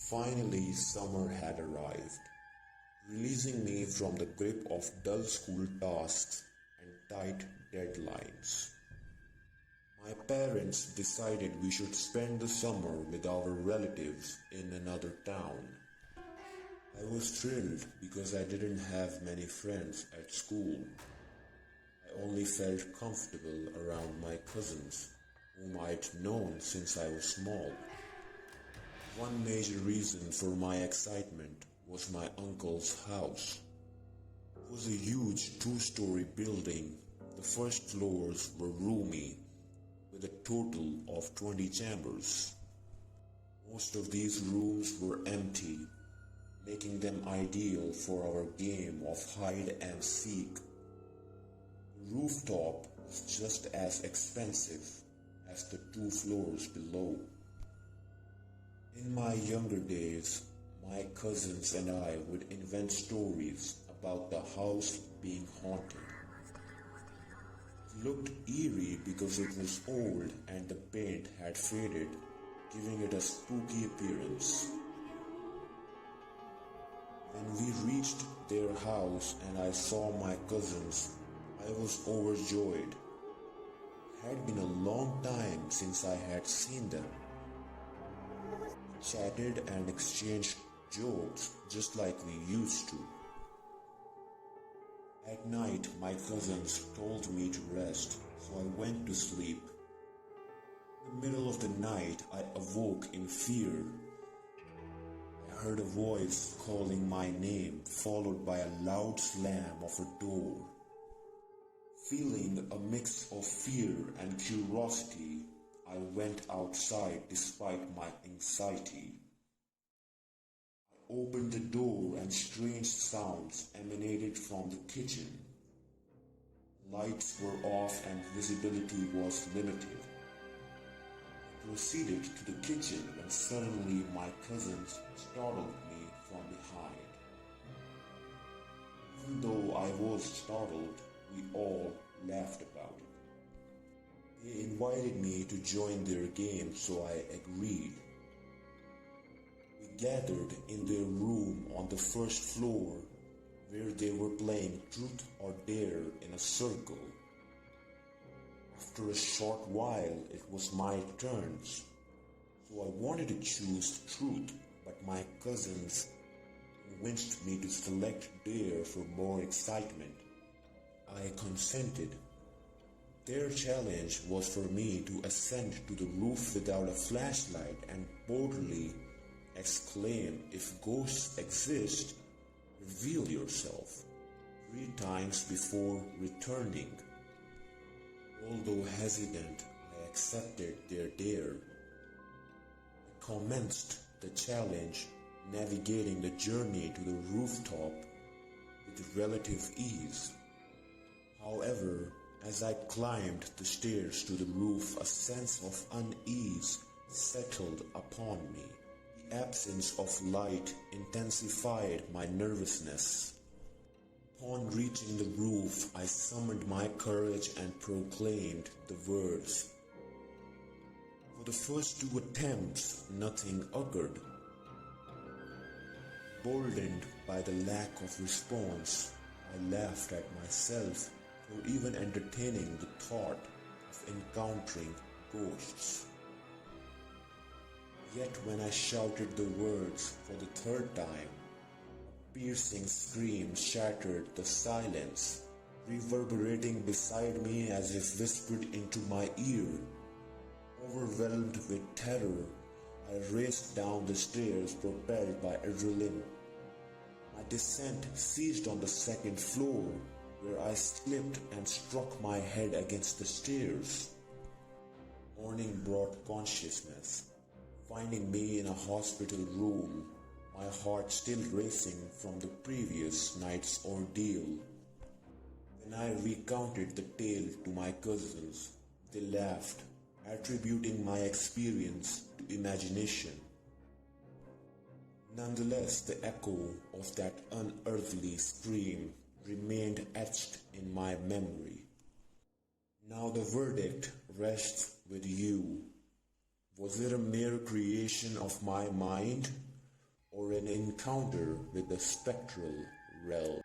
Finally, summer had arrived, releasing me from the grip of dull school tasks and tight deadlines. My parents decided we should spend the summer with our relatives in another town. I was thrilled because I didn't have many friends at school. I only felt comfortable around my cousins, whom I'd known since I was small. One major reason for my excitement was my uncle's house. It was a huge two-story building. The first floors were roomy, with a total of 20 chambers. Most of these rooms were empty, making them ideal for our game of hide and seek. The rooftop was just as expensive as the 2 floors below. In my younger days, my cousins and I would invent stories about the house being haunted. It looked eerie because it was old and the paint had faded, giving it a spooky appearance. When we reached their house and I saw my cousins, I was overjoyed. It had been a long time since I had seen them. We chatted and exchanged jokes just like we used to. At night, my cousins told me to rest, so I went to sleep. In the middle of the night, I awoke in fear. I heard a voice calling my name, followed by a loud slam of a door. Feeling a mix of fear and curiosity, I went outside despite my anxiety. I opened the door and strange sounds emanated from the kitchen. Lights were off and visibility was limited. I proceeded to the kitchen when suddenly my cousins startled me from behind. Even though I was startled, we all laughed about it. They invited me to join their game, so I agreed. We gathered in their room on the first floor, where they were playing truth or dare in a circle. After a short while, it was my turn, so I wanted to choose truth, but my cousins convinced me to select dare for more excitement. I consented. Their challenge was for me to ascend to the roof without a flashlight and boldly exclaim, "If ghosts exist, reveal yourself," 3 times before returning. Although hesitant, I accepted their dare. I commenced the challenge, navigating the journey to the rooftop with relative ease. However, as I climbed the stairs to the roof, a sense of unease settled upon me. The absence of light intensified my nervousness. Upon reaching the roof, I summoned my courage and proclaimed the words. For the first 2 attempts, nothing occurred. Emboldened by the lack of response, I laughed at myself for even entertaining the thought of encountering ghosts. Yet when I shouted the words for the 3rd time, a piercing scream shattered the silence, reverberating beside me as if whispered into my ear. Overwhelmed with terror, I raced down the stairs propelled by adrenaline. My descent ceased on the 2nd floor, where I slipped and struck my head against the stairs. Morning brought consciousness, finding me in a hospital room, my heart still racing from the previous night's ordeal. When I recounted the tale to my cousins, they laughed, attributing my experience to imagination. Nonetheless, the echo of that unearthly scream remained etched in my memory. Now the verdict rests with you. Was it a mere creation of my mind, or an encounter with the spectral realm.